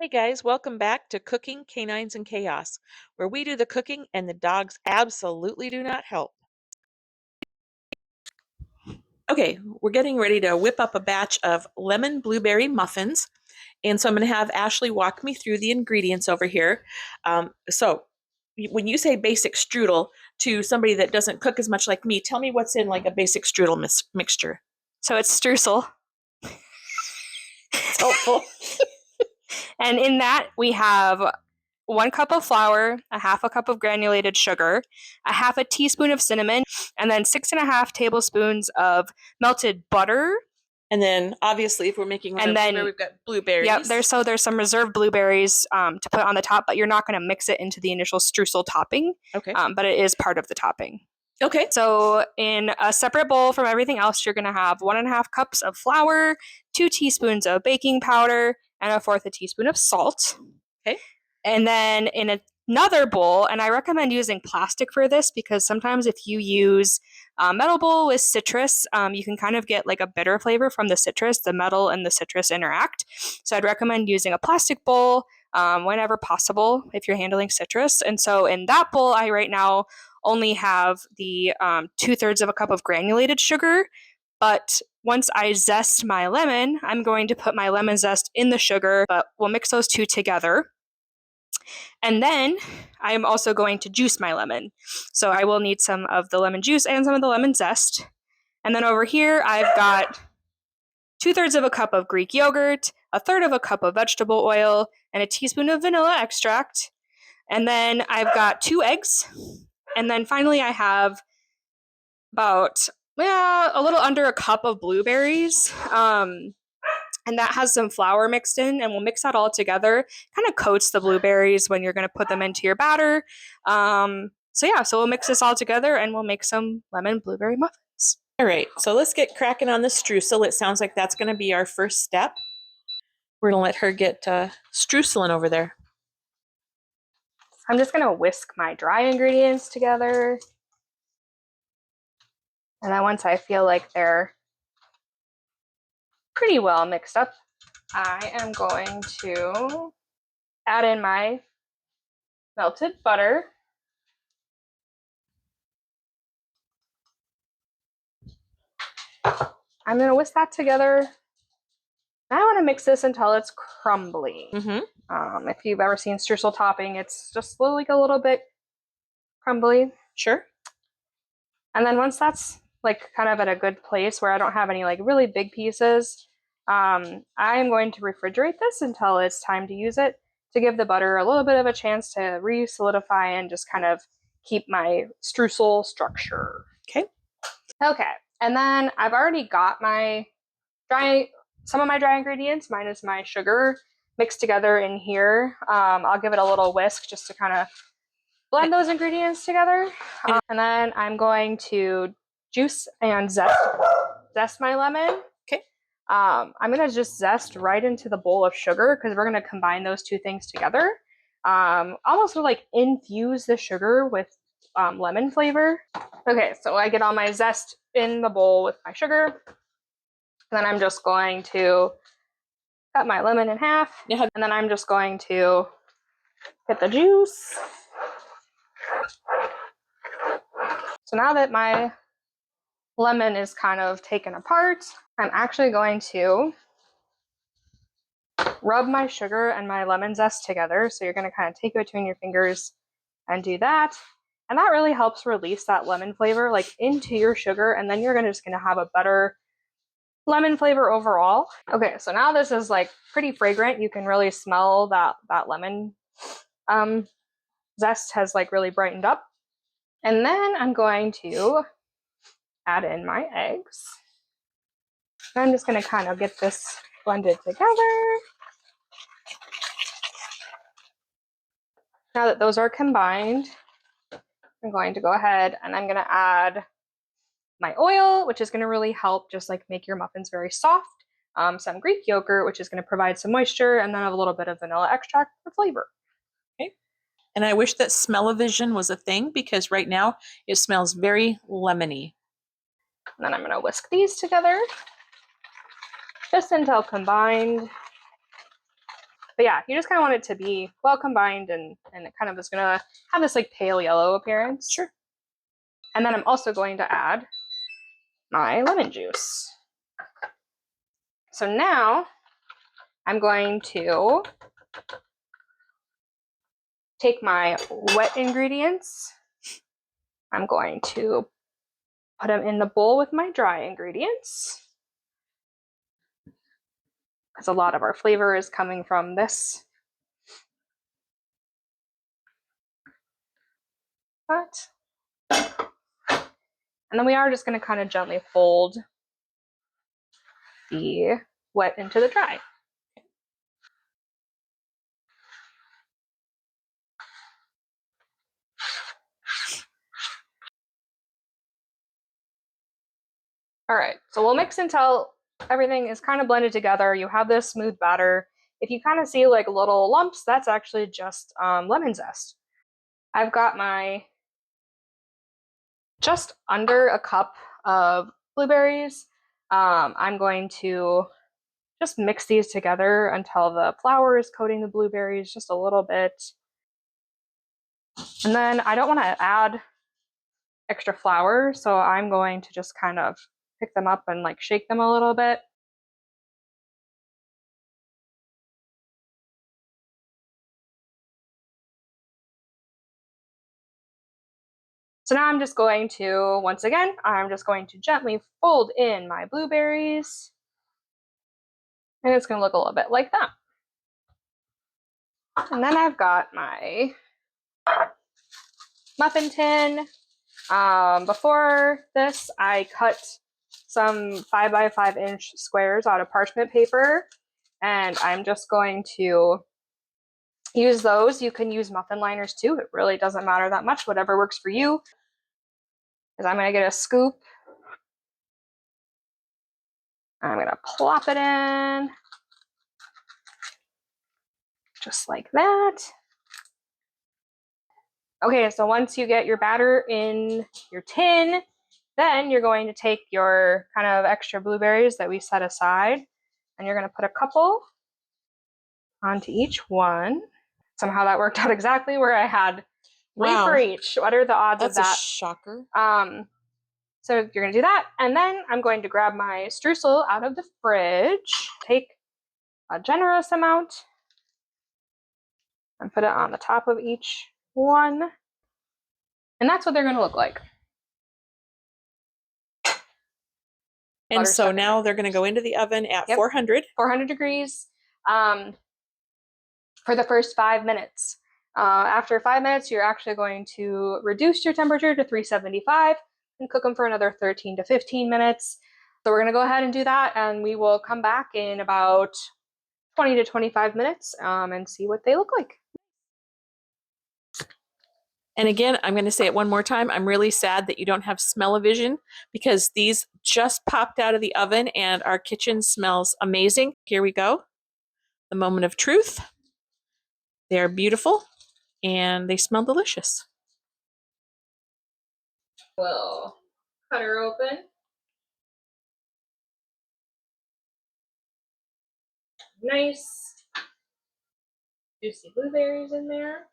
Hey guys, welcome back to Cooking Canines and Chaos, where we do the cooking and the dogs absolutely do not help. Okay, we're getting ready to whip up a batch of lemon blueberry muffins. And so I'm going to have Ashley walk me through the ingredients over here. When you say basic strudel to somebody that doesn't cook as much like me, tell me what's in like a basic strudel mixture. So it's streusel. It's helpful. And in that, we have 1 cup of flour, a half a cup of granulated sugar, a half a teaspoon of cinnamon, and then 6.5 tablespoons of melted butter. And then obviously if we're making one we've got blueberries. Yep, there's some reserved blueberries to put on the top, but you're not going to mix it into the initial streusel topping. Okay. But it is part of the topping. Okay. So in a separate bowl from everything else, you're going to have 1.5 cups of flour, 2 teaspoons of baking powder, and 1/4 teaspoon of salt. Okay. And then in another bowl, and I recommend using plastic for this because sometimes if you use a metal bowl with citrus, you can kind of get like a bitter flavor from the citrus. The metal and the citrus interact. So I'd recommend using a plastic bowl whenever possible if you're handling citrus. And so in that bowl, I right now only have the 2/3 of a cup of granulated sugar. But once I zest my lemon, I'm going to put my lemon zest in the sugar, but we'll mix those two together. And then I'm also going to juice my lemon. So I will need some of the lemon juice and some of the lemon zest. And then over here, I've got 2/3 of a cup of Greek yogurt, 1/3 of a cup of vegetable oil, and a teaspoon of vanilla extract. And then I've got 2 eggs. And then finally, I have about a little under a cup of blueberries. And that has some flour mixed in, and we'll mix that all together. Kind of coats the blueberries when you're going to put them into your batter. So we'll mix this all together and we'll make some lemon blueberry muffins. All right, so let's get cracking on the streusel. It sounds like that's going to be our first step. We're going to let her get streuseling over there. I'm just going to whisk my dry ingredients together. And then once I feel like they're pretty well mixed up, I am going to add in my melted butter. I'm going to whisk that together. I want to mix this until it's crumbly. Mm-hmm. If you've ever seen streusel topping, it's just like a little bit crumbly. Sure. And then once that's like kind of at a good place where I don't have any like really big pieces, I'm going to refrigerate this until it's time to use it to give the butter a little bit of a chance to re-solidify and just kind of keep my streusel structure. Okay. Okay. And then I've already got some of my dry ingredients, minus my sugar, mixed together in here. I'll give it a little whisk just to kind of blend those ingredients together. And then I'm going to juice and zest my lemon. Okay. I'm going to just zest right into the bowl of sugar because we're going to combine those two things together. Almost to like infuse the sugar with lemon flavor. Okay, so I get all my zest in the bowl with my sugar. And then I'm just going to cut my lemon in half. Yeah. And then I'm just going to get the juice. So now that my lemon is kind of taken apart, I'm actually going to rub my sugar and my lemon zest together. So you're going to kind of take it between your fingers and do that. And that really helps release that lemon flavor like into your sugar. And then you're just going to have a better lemon flavor overall. Okay, so now this is like pretty fragrant. You can really smell that lemon zest has like really brightened up. And then I'm going to add in my eggs. I'm just going to kind of get this blended together. Now that those are combined, I'm going to go ahead and I'm going to add my oil, which is going to really help just like make your muffins very soft. Some Greek yogurt, which is going to provide some moisture, and then a little bit of vanilla extract for flavor. Okay. And I wish that smell-o-vision was a thing because right now it smells very lemony. And then I'm going to whisk these together just until combined. But yeah, you just kind of want it to be well combined, and it kind of is gonna have this like pale yellow appearance. Sure. And then I'm also going to add my lemon juice. So now I'm going to take my wet ingredients. I'm going to put them in the bowl with my dry ingredients, because a lot of our flavor is coming from this. But, and then we are just going to kind of gently fold the wet into the dry. All right, so we'll mix until everything is kind of blended together. You have this smooth batter. If you kind of see like little lumps, that's actually just lemon zest. I've got my just under a cup of blueberries. I'm going to just mix these together until the flour is coating the blueberries just a little bit. And then I don't want to add extra flour, so I'm going to just kind of pick them up and like shake them a little bit. So now I'm just going to, once again, I'm just going to gently fold in my blueberries. And it's going to look a little bit like that. And then I've got my muffin tin. Before this, I cut some 5 by 5 inch squares out of parchment paper, and I'm just going to use those. You can use muffin liners too. It really doesn't matter that much, whatever works for you. Because I'm going to get a scoop. I'm going to plop it in. Just like that. Okay, so once you get your batter in your tin, then you're going to take your kind of extra blueberries that we set aside, and you're going to put a couple onto each one. Somehow that worked out exactly where I had 3 for each. What are the odds of that? That's a shocker. So you're going to do that, and then I'm going to grab my streusel out of the fridge, take a generous amount, and put it on the top of each one. And that's what they're going to look like. And so now they're going to go into the oven at 400. 400 degrees for the first 5 minutes. After 5 minutes, you're actually going to reduce your temperature to 375 and cook them for another 13 to 15 minutes. So we're going to go ahead and do that, and we will come back in about 20 to 25 minutes and see what they look like. And again, I'm going to say it one more time. I'm really sad that you don't have smell-o-vision, because these just popped out of the oven and our kitchen smells amazing. Here we go. The moment of truth. They're beautiful and they smell delicious. We'll cut her open. Nice juicy blueberries in there.